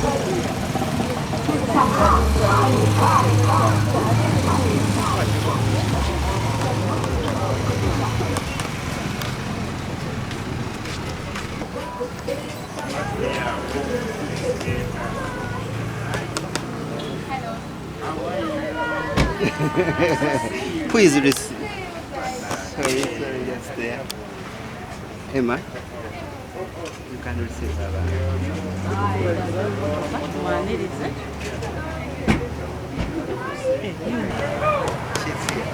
Who is this? Sorry, just there. Emma, you can receive that. She's here.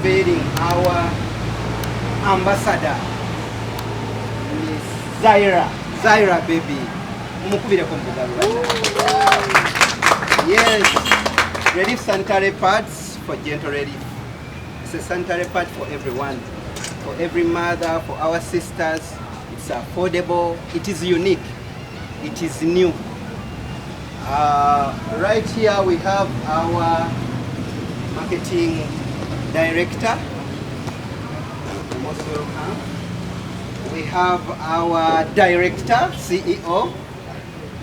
Being our ambassador, Miss Zayra. Zayra, baby. Yes, relief sanitary pads for gentle relief. It's a sanitary pad for everyone, for every mother, for our sisters. It's affordable. It is unique. It is new. Right here we have our marketing director. Most welcome. We have our director, CEO.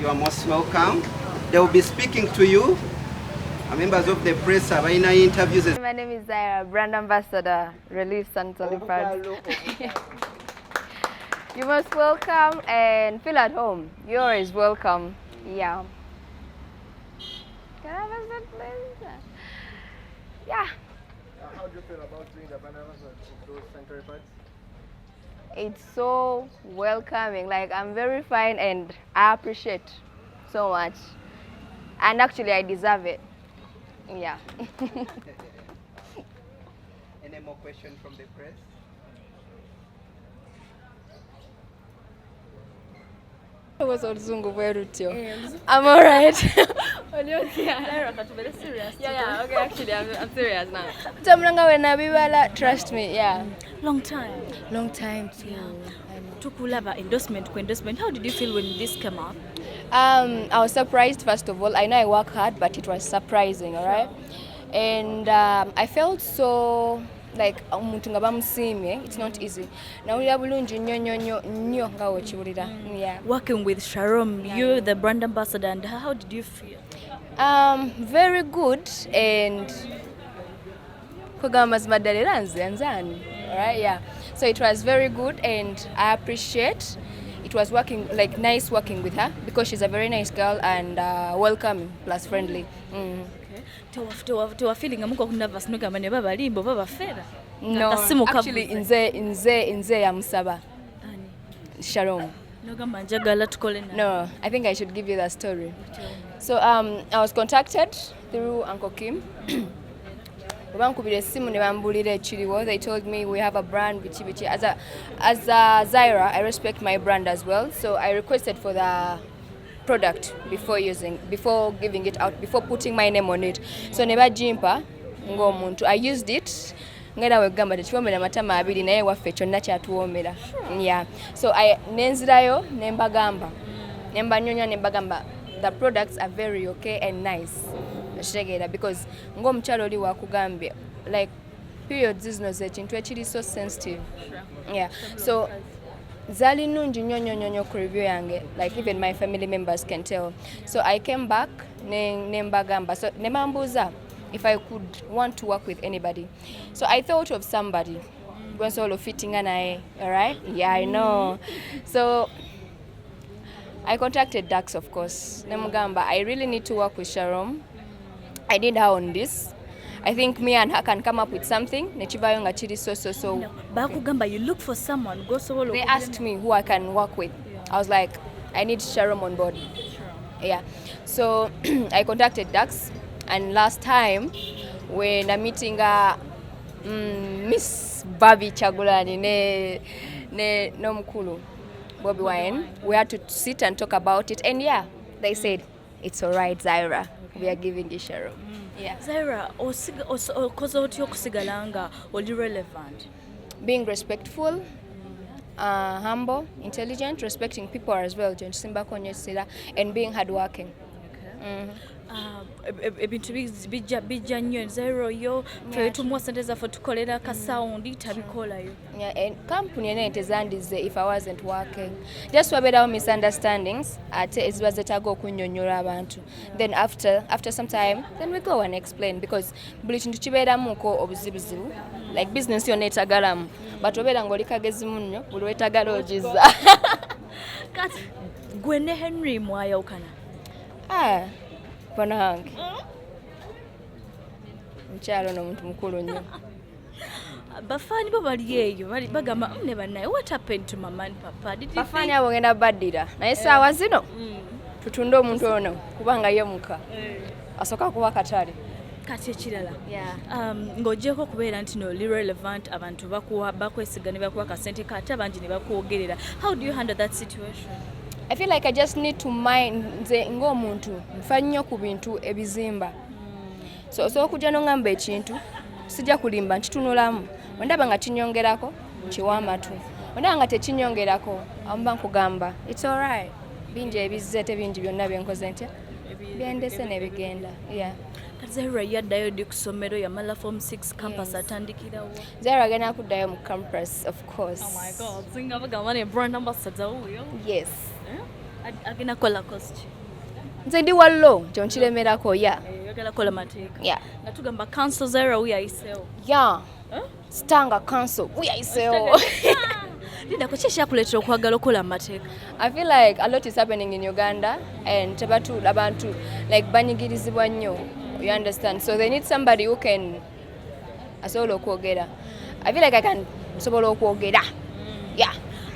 You are most welcome. They will be speaking to you. Members of the press have any interviews. My name is Zayra, brand ambassador, Relief Sanitary Pads. You're most welcome and feel at home. You're always welcome. Yeah. Can I have a seat, please? Yeah. How do you feel about doing the bananas of those sanitary pads? It's so welcoming. Like, I'm very fine and I appreciate so much. And actually, I deserve it. Yeah. Any more questions from the press? I'm alright. Yeah, okay, actually, I'm serious now. Trust me, yeah. Long time. Long time too. Tukulava endorsement. How did you feel when this came up? I was surprised, first of all. I know I work hard, but it was surprising, alright? And I felt so like it's not easy. Now yeah. Working with Sharon, you're the brand ambassador, and how did you feel? Very good, and alright, yeah. So it was very good, and I appreciate. It was nice working with her because she's a very nice girl and welcoming plus friendly. To feeling nervous no, actually inze ya musaba Sharon. No, I think I should give you that story. So I was contacted through Uncle Kim. They told me we have a brand. As a Zayra, I respect my brand as well. So I requested for the product before giving it out, before putting my name on it. So never jimpa ngomuntu. I used it. Yeah. So I nenzirayo nembagamba. The products are very okay and nice. Because like periods is no so sensitive. Yeah. So zali nungi nyonyo ku review yange, like even my family members can tell. So I came back nembagamba. So nemambuza if I could want to work with anybody. So I thought of somebody. Solo fitting and alright? Yeah, I know. So I contacted Dax, of course. Nemugamba, I really need to work with Sharon. I need her on this. I think me and her can come up with something. So. Bakugamba, you look for someone. Go solo. They asked me who I can work with. I was like, I need Sharon on board. Yeah. So I contacted Dax, and last time when I'm meeting Miss Bobby Chagulani ne Nomkulu Bobby Wine, we had to sit and talk about it, and yeah, they said it's alright, Zayra. We are giving you Sharon. Yeah. Zayra, relevant. Being respectful, humble, intelligent, respecting people as well, and being hardworking. ebintu bijja nnyo Zayra yo ffe tumuwa sente zaffe tukolera ka sound tabikolayo. Company ene tezandize if I wasn't working. Just wabeerawo misunderstandings ate eziba zetaaga okunnyonnyola abantu. Then after some time then we go and explain because buli kintu kibeeramuko obuzibuzibu like business yonna etagalamu but obeera ng'oli kagezi munnyo buli wetagala ogiza. Kati gwe ne Henry mwayawukana? Banange mukyalo n'omuntu mukulu nnyo. Bafaani bo bali eyo bagamba ne bannaye what happened to mama and papa? Bafaani abo ngenda baddira naye saawa zino tutunde omuntu ono kubanga ye muka asooka kuba katale. Kati ekirala ng'ogyeko okubeera nti noli relevant abantu bakwesiga ne bakuwa kasente kate abangi ne bakwogerera. How do you handle that situation? I feel like I just need to mind nze ng'omuntu nfa nnyo ku bintu ebizimba. So okujja n'ongamba ekintu sijja kulimba nkitunulamu. Wendaba nga kinyongerako nkiwa amatu. Wendaba nga tekinyongerako amba nkugamba it's alright. Bingi ebizze tebingi byonna byenkoze ntya byendese ne bigenda. Zayra yaddayo ddi ku ssomero yamala form 6 campus atandikirawo? Zayra agenda kuddayo mu campus of course. Oh my god, singa bagamba ne brand ambassador wuyo? Yes. Agenda kola cost. Nze ndi wallo kyo nkiremerako yagala kola mateeka. Nga tugamba council Zayra wuyayiseewo. Stanga council wuyayiseewo. Linda kuki ekyakuleetera okwagala okola amateeka? I feel like a lot is happening in Uganda and abantu like banyigirizibwa nnyo. You understand? So they need somebody who can asobola okwogera. I feel like I can sobola okwogera.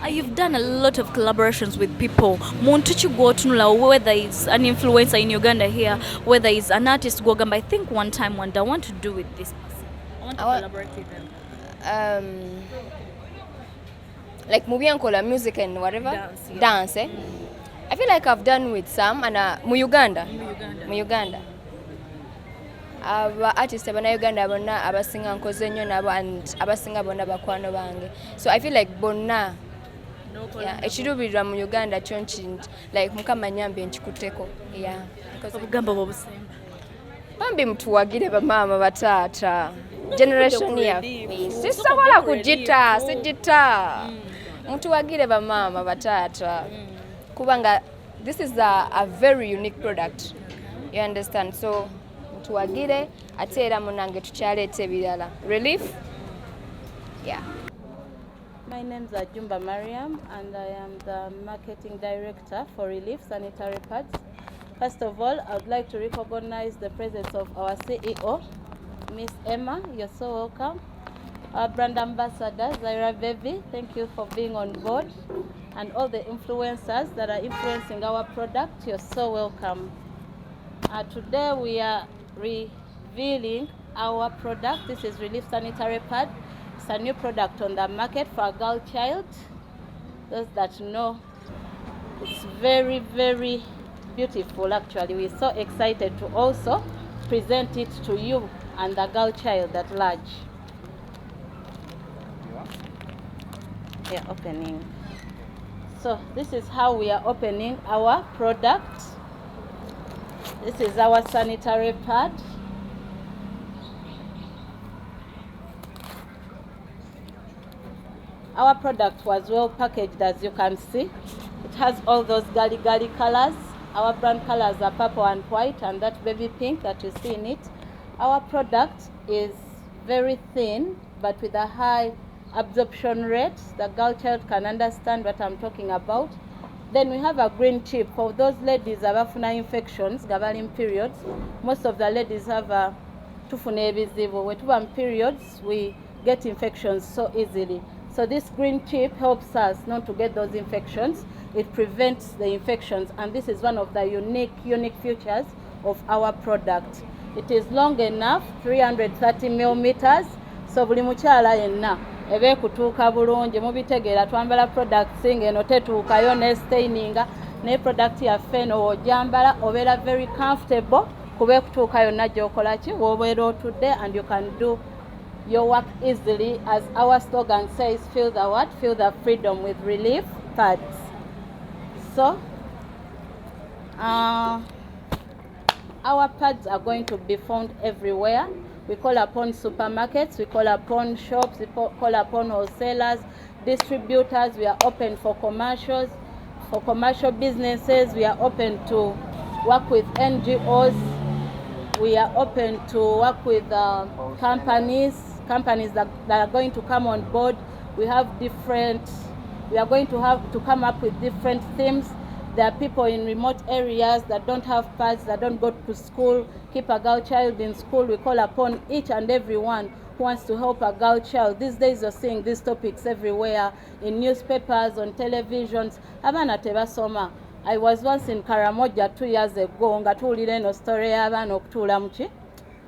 You've done a lot of collaborations with people. Muntu ki gwotunula whether it's an influencer in Uganda here, whether it's an artist gwogamba I think one time I want to do with this person. I want to collaborate with them. Like Mubintu music and whatever dance. I feel like I've done with some and mu Uganda. Aba artists abana Uganda bonna abasinga nkoze nnyo nabo and abasinga bonna bakwano bange. So I feel like bonna ekirubirira mu Uganda kyo nkingi like mukama nyambe nkikuteko. Obugamba bwobusemba. Bambi mtuwagire bamama bataata. Generation ya sisobola kujita sijita. Mtuwagire bamama bataata. Kubanga this is a very unique product. You understand? So tuwagire ate era munange tukyaleeta ebirala. Relief? My name is Agudde Mariam and I am the marketing director for Relief Sanitary Pads. First of all, I would like to recognize the presence of our CEO, Miss Emma. You're so welcome. Our brand ambassador, Zayra baby, thank you for being on board. And all the influencers that are influencing our product, you're so welcome. Today we are revealing our product. This is Relief Sanitary Pad. It's a new product on the market for a girl child. Those that know, it's very, very beautiful actually. We're so excited to also present it to you and the girl child at large. Opening. So this is how we are opening our product. This is our sanitary pad. Our product was well packaged, as you can see. It has all those girly colors. Our brand colors are purple and white, and that baby pink that you see in it. Our product is very thin, but with a high absorption rate. The girl child can understand what I'm talking about. Then we have a green chip for those ladies who have infections, gabali periods. Most of the ladies have a tufune ebizibu. When we have periods, we get infections so easily. So this green chip helps us not to get those infections. It prevents the infections, and this is one of the unique features of our product. It is long enough, 330 millimeters. So buli mukyala yenna ebe kutuuka bulungi mubitegeera twambala products ng'eno tetuukayo ne staininga ne product yaffe eno w'ogyambala obeera very comfortable kuba ekutuuka yonna gy'okola ki w'obeera otudde, and you can do your work easily. As our slogan says, feel the what? Feel the freedom with Relief Pads. So Our pads are going to be found everywhere. We call upon supermarkets, we call upon shops, we call upon wholesalers, distributors. We are open for commercials, for commercial businesses. We are open to work with NGOs. We are open to work with companies that are going to come on board. We are going to have to come up with different themes. There are people in remote areas that don't have pads, that don't go to school, keep a girl child in school. We call upon each and every one who wants to help a girl child. These days you're seeing these topics everywhere, in newspapers, on televisions. Abana tebasoma. I was once in Karamoja 2 years ago, nga tuwulira eno story y'abaana okutuula muki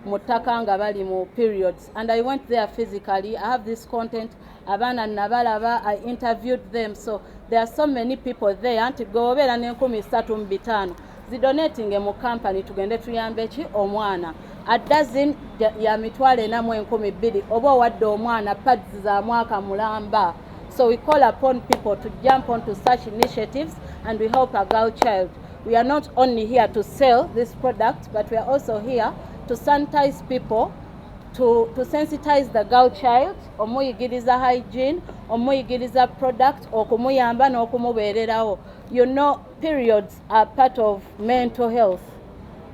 mu ttaka nga bali mu periods, and I went there physically. I have this content. Abaana nabalaba, I interviewed them. So there are so many people there. Anti gobeera ne135 zidonating mu company tugende tuyambe ki omwana. A dozen ya mitwalo 42 oba owadde omwana pads za mwaka mulamba. So we call upon people to jump onto such initiatives and we help a girl child. We are not only here to sell this product, but we are also here to sanitize people, to sensitize the girl child, omuyigiriza hygiene, omuyigiriza product, okumuyamba n'okumubeererawo. You know, periods are part of mental health.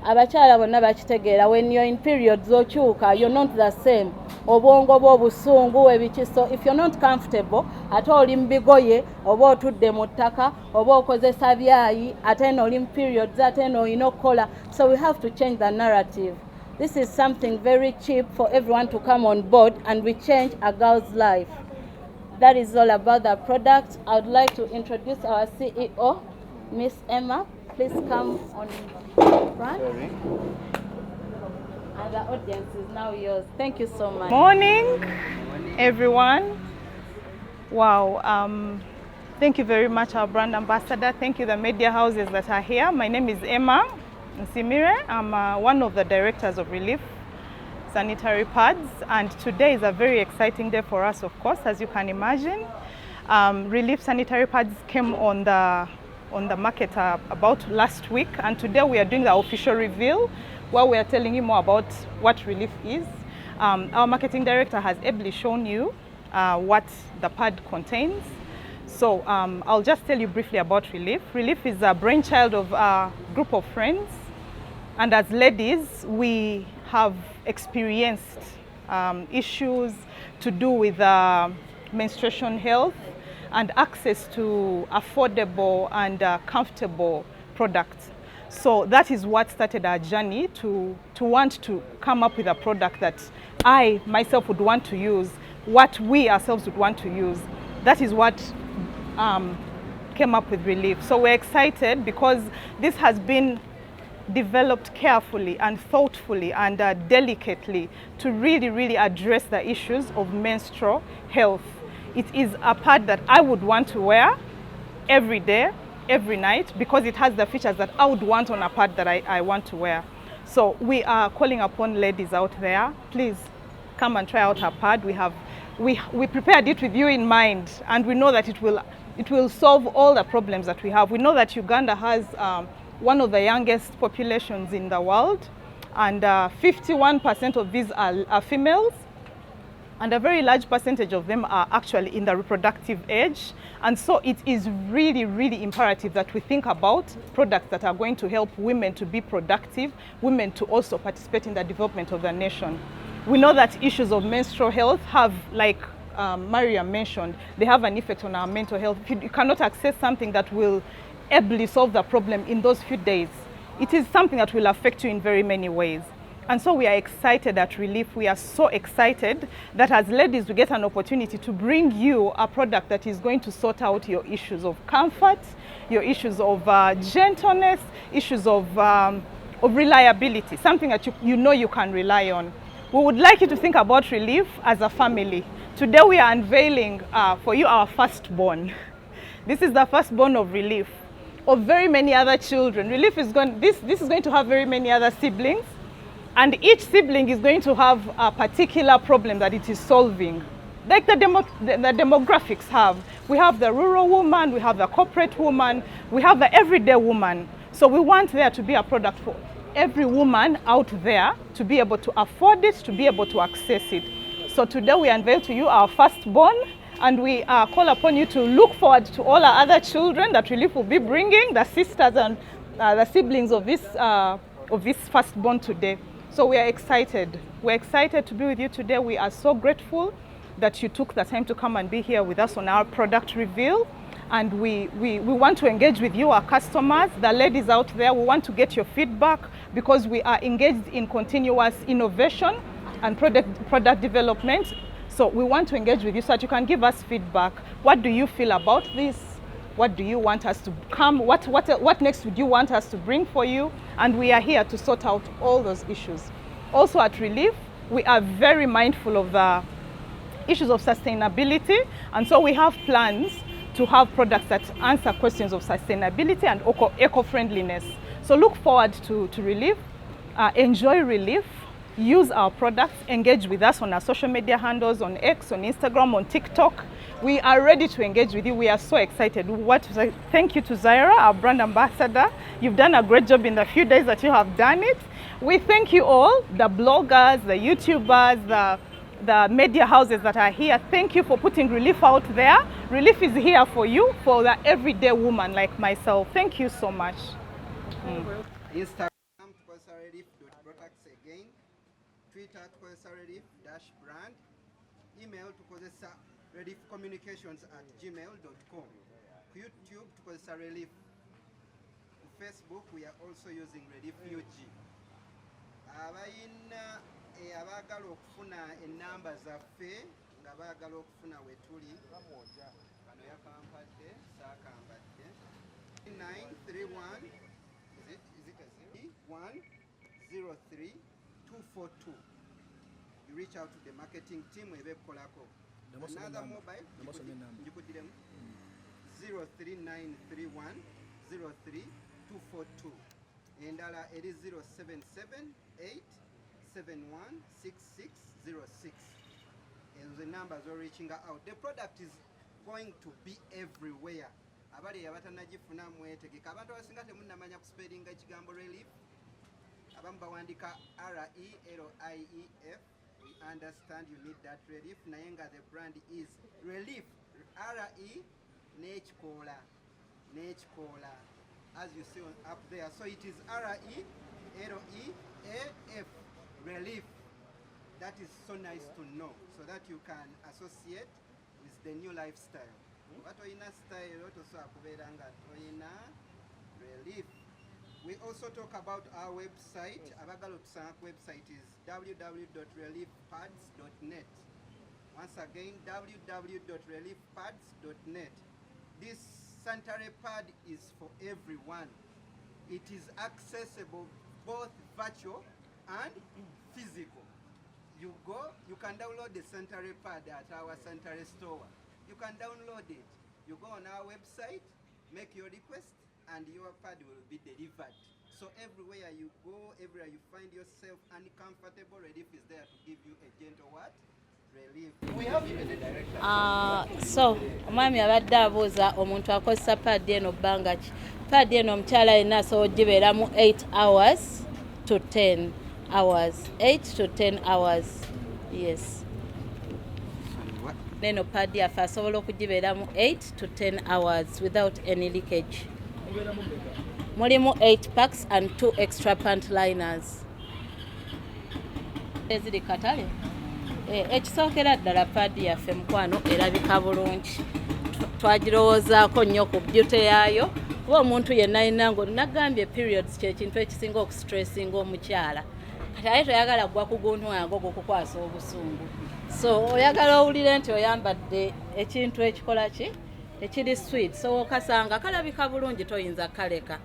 Abakyala bonna bakitegeera, when you're in periods okyuka, you're not the same. Obwongo bwo busungu ebiki. So if you're not comfortable, ate oli mu bigoye, oba otudde mu ttaka, oba okozesa byayi, ate eno oli mu periods, ate eno olina okukola. So we have to change the narrative. This is something very cheap for everyone to come on board, and we change a girl's life. That is all about the product. I would like to introduce our CEO, Miss Emma. Please come on front. Sorry. And the audience is now yours. Thank you so much. Morning, everyone. Wow. Thank you very much, our brand ambassador. Thank you, the media houses that are here. My name is Emma Nsimire. I'm one of the directors of Relief Sanitary Pads, and today is a very exciting day for us, of course, as you can imagine. Relief Sanitary Pads came on the market about last week, and today we are doing the official reveal where we are telling you more about what Relief is. Our marketing director has ably shown you what the pad contains. So I'll just tell you briefly about Relief. Relief is a brainchild of a group of friends, and as ladies we have experienced issues to do with menstruation health and access to affordable and comfortable products. So that is what started our journey to want to come up with a product that I myself would want to use, what we ourselves would want to use. That is what came up with Relief. So we're excited because this has been developed carefully and thoughtfully and delicately to really address the issues of menstrual health. It is a pad that I would want to wear every day, every night, because it has the features that I would want on a pad that I want to wear. So we are calling upon ladies out there, please come and try out our pad. We prepared it with you in mind, and we know that it will solve all the problems that we have. We know that Uganda has one of the youngest populations in the world, and 51% of these are females, and a very large percentage of them are actually in the reproductive age. And so it is really imperative that we think about products that are going to help women to be productive, women to also participate in the development of the nation. We know that issues of menstrual health have, like Maria mentioned, they have an effect on our mental health. You cannot access something that will ably solve the problem in those few days. It is something that will affect you in very many ways. And so we are excited at Relief. We are so excited that as ladies we get an opportunity to bring you a product that is going to sort out your issues of comfort, your issues of gentleness, issues of reliability, something that you know you can rely on. We would like you to think about Relief as a family. Today we are unveiling for you our firstborn. This is the firstborn of Relief, of very many other children. Relief is this is going to have very many other siblings, and each sibling is going to have a particular problem that it is solving. Like the demographics have. We have the rural woman, we have the corporate woman, we have the everyday woman. So we want there to be a product for every woman out there to be able to afford it, to be able to access it. So today we unveil to you our firstborn, and we call upon you to look forward to all our other children that Relief will be bringing, the sisters and the siblings of this firstborn today. So we are excited. We're excited to be with you today. We are so grateful that you took the time to come and be here with us on our product reveal. And we want to engage with you, our customers, the ladies out there. We want to get your feedback because we are engaged in continuous innovation and product development. So we want to engage with you so that you can give us feedback. What do you feel about this? What do you want us to come? What next would you want us to bring for you? And we are here to sort out all those issues. Also at Relief, we are very mindful of the issues of sustainability. And so we have plans to have products that answer questions of sustainability and eco-friendliness. So look forward to Relief, enjoy Relief, use our products, engage with us on our social media handles, on X, on Instagram, on TikTok. We are ready to engage with you. We are so excited. Thank you to Zayra, our brand ambassador. You've done a great job in the few days that you have done it. We thank you all, the bloggers, the YouTubers, the media houses that are here. Thank you for putting Relief out there. Relief is here for you, for the everyday woman like myself. Thank you so much. Instagram, Relief.products again. Twitter, Relief-brand. Email to reliefcommunications@gmail.com. YouTube, Relief. Facebook, we are also using Relief UG. Abagala okufuna enamba zaffe nga baagala okufuna wetuli kano yakampadde saakambadde 931 103 you reach out to the marketing team ebekolako. Another mobile njikudiremu 03931 03242 endala eri 0778 716606. And the numbers are reaching out. The product is going to be everywhere. Abali abatanagifuna mwetegeka abantu abasinga temunnamanya kuspellinga ekigambo Relief abamu bawandika RELIEF. We understand you need that Relief naye nga the brand is Relief RE n'ekikoola as you see up there. So it is RELEAF Relief. That is so nice to know, so that you can associate with the new lifestyle. What oina style also akuberanga oina Relief. We also talk about our website. Abagalo tusanga website is www.reliefpads.net. Once again, www.reliefpads.net. This sanitary pad is for everyone. It is accessible both virtual and physical. You can download the sanitary pad at our sanitary store. You can download it. You go on our website, make your request, and your pad will be delivered. So everywhere you go, everywhere you find yourself uncomfortable, Relief is there to give you a gentle what? Relief. We have even a director. So omwami abadde abuuza omuntu akozesa pad eno bbanga ki. Pad eno omukyala yenna asobola ogiberamu 8 hours to 10 hours. 8 to 10 hours. Yes. Neno pad yaffe asobola okugiberamu 8 to 10 hours without any leakage. Mulimu 8 packs and 2 extra pant liners. Eziri katale. Ekisookera ddala pad yaffe mukwano erabika bulungi. Twagirowoozaako nnyo ku beauty yaayo. Kuba omuntu yenna alina nagambye periods kyekintu ekisinga okustressinga omukyala. Kati ate toyagala gwa ku guntu wange okukwasa obusungu. So oyagala owulire nti oyambadde ekintu ekikola ki? Ekiri sweet. So okasanga kalabika bulungi toyinza kaleka.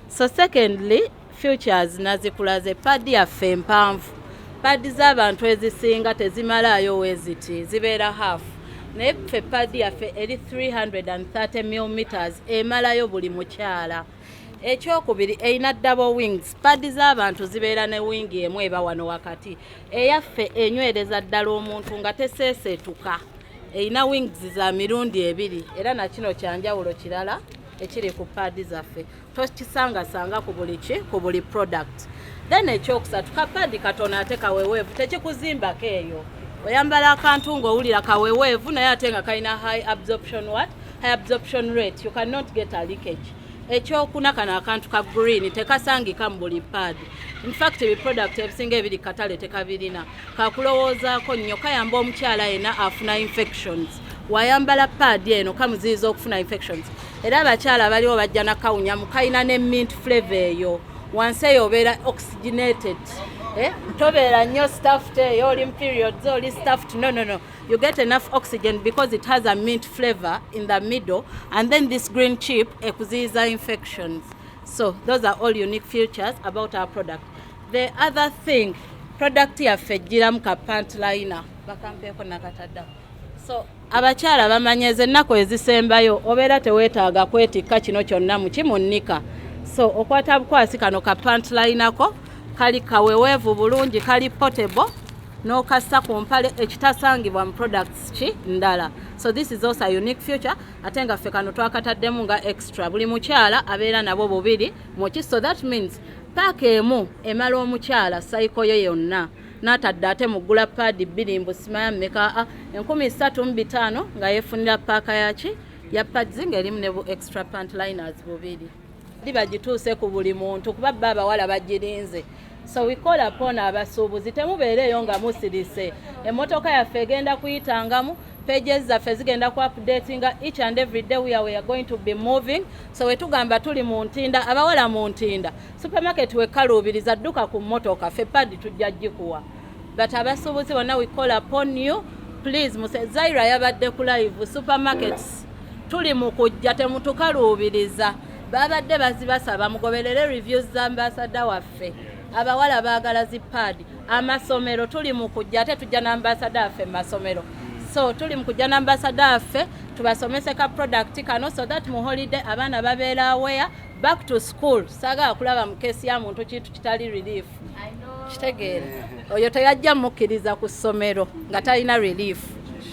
So secondly, futures nazikulaze pad yaffe empanvu. Pad z'abantu ezisinga tezimalaayo weziti, zibeera half. Naye ffe pad yaffe eri 330mm emalayo buli mukyala. Ekyokubiri eyina double wings. Pad z'abantu zibeera ne wing emu eba wano wakati. Eyaffe enywereza ddala omuntu nga teseeseetuka. Eyina wings za mirundi ebiri era na kino kyanjawulo kirala ekiri ku pad zaffe. Tokisangasanga ku buli product. Then ekyokusatu kapadi katono ate kaweweevu tekikuzimbako eyo. Oyambala akantu ng'owulira kaweweevu naye ate nga kalina high absorption rate. You cannot get a leakage. Ekyokuna kano akantu ka green tekasangika mu buli pad. In fact ebi product ebisinga ebiri katale tekabirina. Kakulowoozaako nnyo kayamba omukyala yena afuna infections. Wayambala pad eno kamuziyiza okufuna infections. Era abakyala baliwo bajja na kawunya mukayina ne mint flavor eyo. Wansi eyo obeera oxygenated. Tobeera nnyo stuffed eyo oli periods oli stuffed. No. You get enough oxygen because it has a mint flavor in the middle, and then this green chip ekuziyiza infections. So those are all unique features about our product. The other thing, product yaffe ejjiramu ka pant liner. Bakampeeko nakatadda. So abakyala bamanyeze ennaku ezisembayo obeera teweetaaga kwetikka kino kyonna mu kimunnika. So okwata bukwasi kano ka pant liner ko kali kaweweevu bulungi kali portable n'okassa ku mpale ekitasangibwa mu products ki ndala. So this is also a unique feature ate nga ffe kano twakataddemu nga extra. Buli mukyala abeera nabo bubiri muki, so that means paaka emu emala omukyala sayiko ye yonna. N'atadde ate mugula paadi bbiri mbusimaya mmeka 135 nga yeefunira paaka yaki ya pads ng'erimu ne bu extra pant liners bubiri. Bagituuse ku buli muntu kuba bba abawala bagirinze. So we call upon abasuubuzi temubeereyo nga musirise. Emmotoka yaffe egenda kuyitangamu, pages zaffe zigenda ku updatinga each and every day we are going to be moving. So wetugamba tuli mu ntinda, abawala mu ntinda. Supermarket wekaluubiriza dduka ku mmotoka ffe padi tujja gikuwa. But abasuubuzi bonna we call upon you, please muse Zayra yabadde ku live supermarkets. Tuli mu kujja temutukaluubiriza. Babadde bazibasaba mugoberere reviews za ambassador waffe. Abawala baagala zipadi. Amasomero tuli mu kujja ate tujja na ambassador waffe masomero. So tuli mu kujja na ambassador waffe tubasomese ka product kano so that mu holiday abaana babeera aware back to school. Saga kulaba mu kesi ya muntu kintu kitali relief. Kitegeera. Oyo teyajja mukkiriza ku ssomero nga talina relief.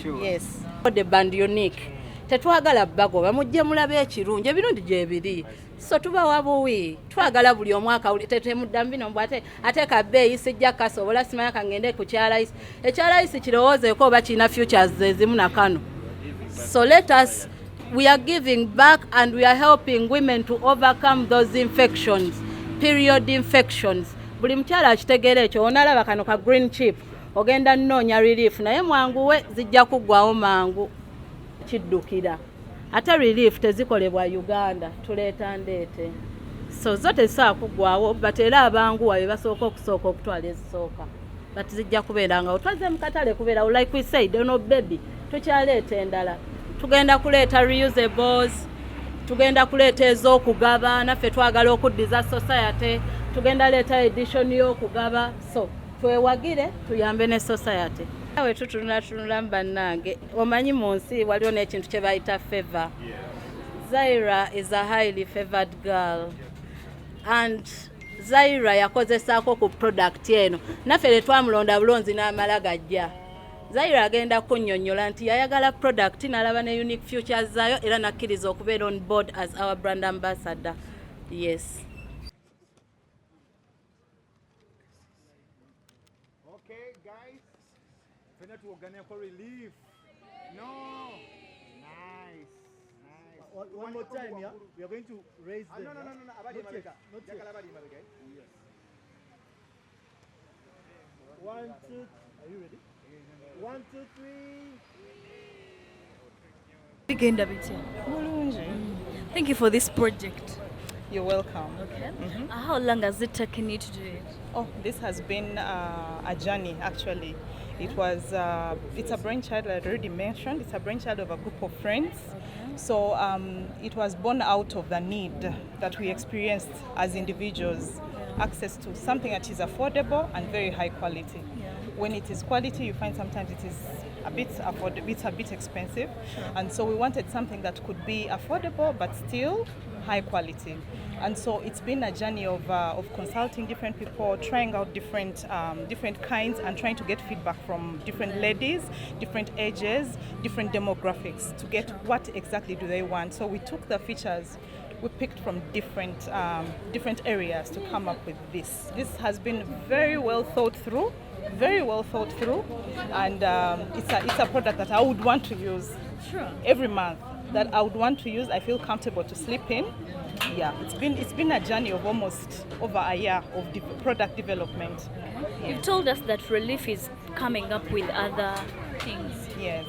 Sure. Yes. The band unique. Tetwagala bago bamujje mulabe ekirungi ebirungi gye biri. So tubawa buwi twagala buli omwaka tetemudda mbino mbwate ate kabbeeyi sijja kasobola simanya kangende ku kyalaisi ekyalaisi kirowoozeeko oba kirina futures ezimu na kano. So let us, we are giving back and we are helping women to overcome those infections, period infections. Buli mukyala akitegeera ekyo onalaba kano ka green chip ogenda nnoonya relief naye mwanguwe zijja kuggwawo mangu kiddukira. Ate relief tezikolebwa Uganda tuleeta ndeete. So zote saa kuggwawo but era abanguwa be basooka okusooka okutwala ezisooka. But zijja kubeera nga otwaze mu katale kubeera like we said ono baby tukyaleeta endala. Tugenda kuleeta reusables, tugenda kuleeta ez'okugaba naffe twagala okuddiza society, tugenda leeta edition y'okugaba. So twewagire tuyambe ne society. Awe tutunula mbannange omanyi mu nsi waliwo n'ekintu kye bayita favor. Zayra is a highly favored girl and Zayra yakozesaako ku product eno naffe ne twamulonda bulonzi n'amala gajja. Zayra agenda kunnyonnyola nti yayagala product n'alaba ne unique features zaayo era nakkiriza okubeera on board as our brand ambassador. Yes. Okay, guys. Fena tuogane for relief. No. Nice. One more time, yeah? We are going to raise them. No. Abadi Mabeka. Not yet. Yes. 1, 2. Are you ready? 1, 2, 3. Bigenda bitya. Thank you for this project. You're welcome. Okay. How long has it taken you to do it? Oh, this has been a journey actually. It was, it's a brainchild, I already mentioned, it's a brainchild of a group of friends. Okay. So it was born out of the need that we experienced as individuals, access to something that is affordable and very high quality. Yeah. When it is quality, you find sometimes it is a bit affordable, it's a bit expensive. Sure. And so we wanted something that could be affordable but still high quality. And so it's been a journey of consulting different people, trying out different kinds and trying to get feedback from different ladies, different ages, different demographics to get what exactly do they want. So we took the features we picked from different areas to come up with this. This has been very well thought through, and it's a product that I would want to use every month. That I would want to use. I feel comfortable to sleep in. Yeah, it's been a journey of almost over a year of product development. Yeah. You've told us that Relief is coming up with other things. Yes,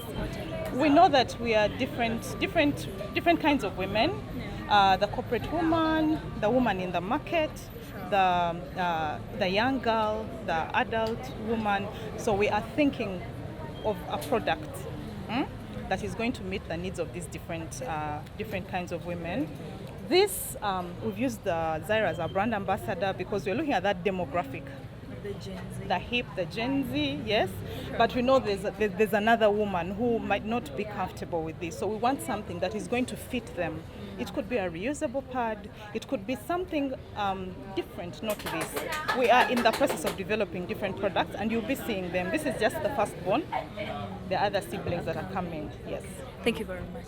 we know that we are different kinds of women. The corporate woman, the woman in the market, the young girl, the adult woman. So we are thinking of a product that is going to meet the needs of these different kinds of women. This, we've used the Zayra as our brand ambassador because we're looking at that demographic. The Gen Z. The hip, the Gen Z, yes. But we know there's another woman who might not be comfortable with this. So we want something that is going to fit them. It could be a reusable pad. It could be something different, not this. We are in the process of developing different products and you'll be seeing them. This is just the firstborn. The other siblings that are coming, yes. Thank you very much.